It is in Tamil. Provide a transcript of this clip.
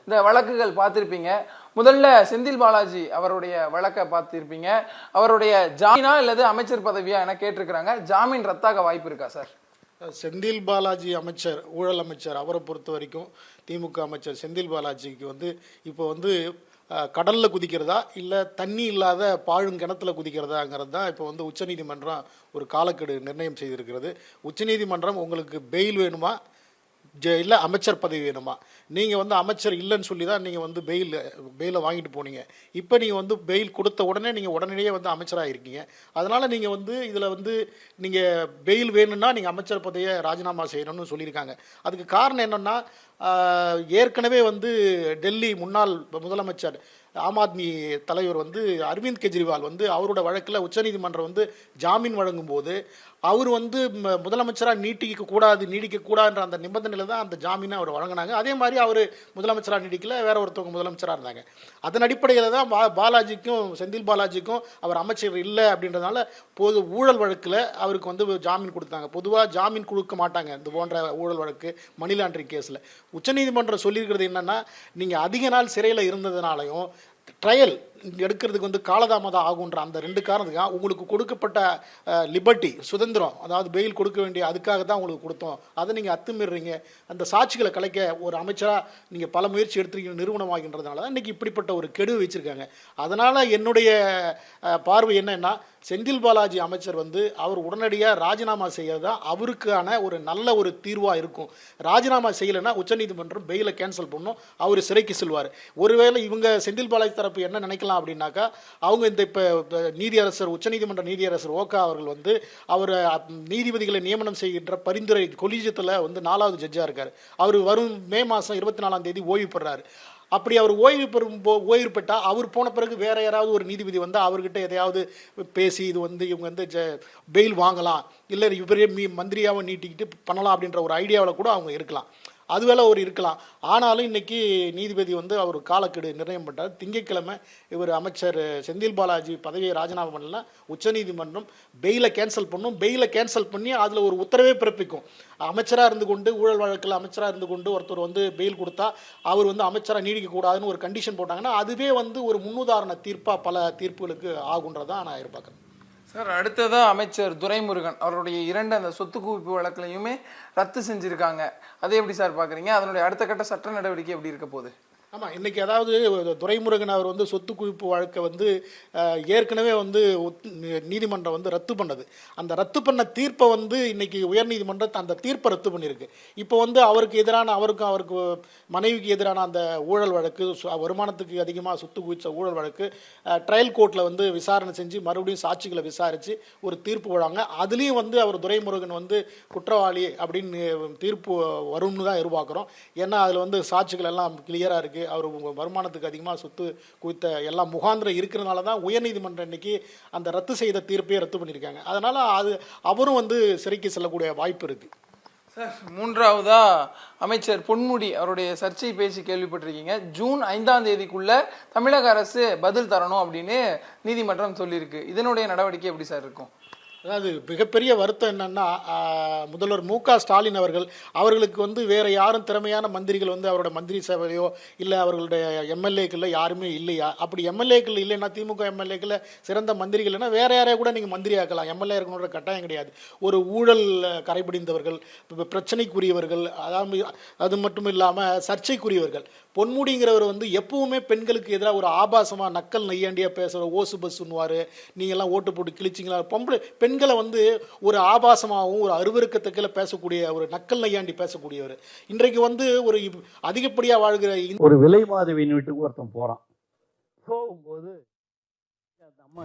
இந்த வழக்குகள் பார்த்துருப்பீங்க. முதல்ல செந்தில் பாலாஜி அவருடைய வழக்கை பார்த்துருப்பீங்க. அவருடைய ஜாமீனா இல்லது அமைச்சர் பதவியா என கேட்டிருக்கிறாங்க. ஜாமீன் ரத்தாக வாய்ப்பு இருக்கா சார்? செந்தில் பாலாஜி அமைச்சர், ஊழல் அமைச்சர், அவரை பொறுத்த வரைக்கும் திமுக அமைச்சர் செந்தில் பாலாஜிக்கு இப்போ கடலில் குதிக்கிறதா இல்லை தண்ணி இல்லாத பாழும் கிணத்துல குதிக்கிறதாங்கிறது தான் இப்போ உச்சநீதிமன்றம் ஒரு காலக்கெடு நிர்ணயம் செய்திருக்கிறது. உச்சநீதிமன்றம் உங்களுக்கு பெயில் வேணுமா இல்லை அமைச்சர் பதவி வேணுமா, நீங்கள் அமைச்சர் இல்லைன்னு சொல்லி தான் நீங்கள் பெயிலை வாங்கிட்டு போனீங்க. இப்போ நீங்கள் பெயில் கொடுத்த உடனே நீங்கள் உடனடியே அமைச்சராக இருக்கீங்க. அதனால் நீங்கள் இதில் நீங்கள் பெயில் வேணும்னா நீங்கள் அமைச்சர் பதவியை ராஜினாமா செய்யணும்னு சொல்லியிருக்காங்க. அதுக்கு காரணம் என்னென்னா, ஏற்கனவே டெல்லி முன்னாள் முதலமைச்சர் ஆம் ஆத்மி தலைவர் அரவிந்த் கெஜ்ரிவால் அவரோட வழக்கில் உச்சநீதிமன்றம் ஜாமீன் வழங்கும் போது அவர் முதலமைச்சராக நீடிக்கக்கூடாதுன்ற அந்த நிபந்தனையில் தான் அந்த ஜாமீனை அவர் வழங்கினாங்க. அதே மாதிரி அவர் முதலமைச்சராக நீடிக்கல, வேற ஒருத்தவங்க முதலமைச்சராக இருந்தாங்க. அதன் அடிப்படையில் தான் பாலாஜிக்கும் செந்தில் பாலாஜிக்கும் அவர் அமைச்சர் இல்லை அப்படின்றதுனால ஊழல் வழக்கில் அவருக்கு ஜாமீன் கொடுத்தாங்க. பொதுவாக ஜாமீன் கொடுக்க மாட்டாங்க இந்த போன்ற ஊழல் வழக்கு, மணி லாண்டரிங் கேஸில். உச்சநீதிமன்றம் சொல்லியிருக்கிறது என்னென்னா, நீங்கள் அதிக நாள் சிறையில் இருந்ததுனாலையும் ட்ரையல் எடுக்கிறதுக்கு காலதாமதம் ஆகுன்ற அந்த 2 காரணத்துக்காக உங்களுக்கு கொடுக்கப்பட்ட லிபர்ட்டி, சுதந்திரம், அதாவது பெயில் கொடுக்க வேண்டிய அதுக்காக தான் உங்களுக்கு கொடுத்தோம். அதை நீங்கள் அத்துமீறீங்க. அந்த சாட்சிகளை கலைக்க ஒரு அமைச்சராக நீங்கள் பல முயற்சி எடுத்துருக்கீங்க நிறுவனமாகின்றதுனால தான் இன்றைக்கி இப்படிப்பட்ட ஒரு கெடு வச்சுருக்காங்க. அதனால் என்னுடைய பார்வை என்னன்னா, செந்தில் பாலாஜி அமைச்சர் அவர் உடனடியாக ராஜினாமா செய்கிறது தான் அவருக்கான ஒரு நல்ல ஒரு தீர்வாக இருக்கும். ராஜினாமா செய்யலைன்னா உச்சநீதிமன்றம் பெயிலை கேன்சல் பண்ணும், அவர் சிறைக்கு செல்வார். ஒருவேளை இவங்க செந்தில் பாலாஜி தரப்பு என்ன நினைக்கலாம் அப்படின்னாக்கா, அவங்க இப்போ நீதியரசர், உச்சநீதிமன்ற நீதியரசர் ஓகா அவர்கள் அவர் நீதிபதிகளை நியமனம் செய்கின்ற பரிந்துரை கொலிஜியத்தில் 4வது ஜட்ஜாக இருக்கார். அவர் வரும் மே மாதம் 24ஆம் தேதி ஓய்வு பெறாரு. அப்படி அவர் ஓய்வு பெற்றால் அவர் போன பிறகு வேற யாராவது ஒரு நீதிபதி அவர்கிட்ட எதையாவது பேசி இது இவங்க பெயில் வாங்கலாம், இல்லை இவரே மந்திரியாவை நீட்டிக்கிட்டு பண்ணலாம் அப்படின்ற ஒரு ஐடியாவில் கூட அவங்க இருக்கலாம். அதுவேளை ஒரு இருக்கலாம். ஆனாலும் இன்னைக்கு நீதிபதி அவர் காலக்கெடு நிர்ணயம் பண்ணார். திங்கட்கிழமை இவர் அமைச்சர் செந்தில் பாலாஜி பதவியை ராஜினாமா பண்ணலாம், உச்சநீதிமன்றம் பெயிலை கேன்சல் பண்ணும். பெயிலை கேன்சல் பண்ணி அதில் ஒரு உத்தரவே பிறப்பிக்கும். அமைச்சராக இருந்து கொண்டு, ஊழல் வழக்கில் அமைச்சராக இருந்து கொண்டு ஒருத்தர் பெயில் கொடுத்தா அவர் அமைச்சராக நீடிக்கக்கூடாதுன்னு ஒரு கண்டிஷன் போட்டாங்கன்னா அதுவே ஒரு முன்னுதாரண தீர்ப்பாக பல தீர்ப்புகளுக்கு ஆகுன்றதான் நான் எதிர்பார்க்குறேன். சார், அடுத்ததான் அமைச்சர் துரைமுருகன் அவருடைய 2 அந்த சொத்து குவிப்பு வழக்குலையுமே ரத்து செஞ்சுருக்காங்க. அதை எப்படி சார் பார்க்குறீங்க? அதனுடைய அடுத்த கட்ட சட்ட நடவடிக்கை எப்படி இருக்க போகுது? ஆமாம், இன்றைக்கி அதாவது துரைமுருகன் அவர் சொத்து குவிப்பு வழக்கை ஏற்கனவே நீதிமன்றம் ரத்து பண்ணது. அந்த ரத்து பண்ண தீர்ப்பை இன்றைக்கி உயர்நீதிமன்றம் அந்த தீர்ப்பை ரத்து பண்ணியிருக்கு. இப்போ அவருக்கு எதிரான அவருக்கு மனைவிக்கு எதிரான அந்த ஊழல் வழக்கு, வருமானத்துக்கு அதிகமாக சொத்து குவிச்ச ஊழல் வழக்கு ட்ரையல் கோர்ட்டில் விசாரணை செஞ்சு மறுபடியும் சாட்சிகளை விசாரித்து ஒரு தீர்ப்பு வழங்க. அதுலேயும் அவர் துரைமுருகன் குற்றவாளி அப்படின்னு தீர்ப்பு வரும்னு தான் எதிர்பார்க்குறோம். ஏன்னா அதில் சாட்சிகள் எல்லாம் கிளியராக இருக்குது. அவர் வருமானத்துக்கு அதிகமாக சொத்து குவித்த எல்லாம் முகாந்திரம் இருக்கிறதுனால தான் உயர்நீதிமன்றம் இன்னைக்கு அந்த ரத்து செய்த தீர்ப்பையே ரத்து பண்ணியிருக்காங்க. அதனால் அவரும் சிறைக்கு செல்லக்கூடிய வாய்ப்பு இருக்குது. சார், 3வதா அமைச்சர் பொன்முடி அவருடைய சர்ச்சை பேசி கேள்விப்பட்டிருக்கீங்க. ஜூன் 5ஆம் தேதிக்குள்ள தமிழக அரசு பதில் தரணும் அப்படின்னு நீதிமன்றம் சொல்லியிருக்கு. இதனுடைய நடவடிக்கை எப்படி சார் இருக்கும்? அதாவது மிகப்பெரிய வருத்தம் என்னன்னா, முதல்வர் மு.க. ஸ்டாலின் அவர்களுக்கு வேற யாரும் திறமையான மந்திரிகள் அவரோட மந்திரி சேவையோ இல்லை அவர்களுடைய எம்எல்ஏக்கள் யாருமே இல்லையா? அப்படி எம்எல்ஏக்கள் இல்லைன்னா, திமுக எம்எல்ஏக்கள் சிறந்த மந்திரிகள் இல்லைன்னா வேற யாரையா கூட நீங்கள் மந்திரி ஆக்கலாம். எம்எல்ஏ இருக்கணுன்ற கட்டாயம் கிடையாது. ஒரு ஊழல் கரைபிடிந்தவர்கள், பிரச்சனைக்குரியவர்கள், அதாவது அது மட்டும் இல்லாமல் சர்ச்சைக்குரியவர்கள். பொன்முடிங்கிறவர் எப்பவுமே பெண்களுக்கு எதிராக ஒரு ஆபாசமாக நக்கல் நையாண்டியாக பேசுகிற, ஓசு பஸ்ன்னுவார், நீங்கள்லாம் ஓட்டு போட்டு கிழிச்சிங்களா, பெண்களை ஒரு ஆபாசமாகவும் ஒரு அருவருக்கத்தக்கல பேசக்கூடிய ஒரு நக்கல் நையாண்டி பேசக்கூடியவர். இன்றைக்கு ஒரு அதிகப்படியாக வாழ்கிற ஒரு விலை மாதவியின் வீட்டுக்கு ஒருத்தன் போகிறான். போகும்போது அந்த அம்மா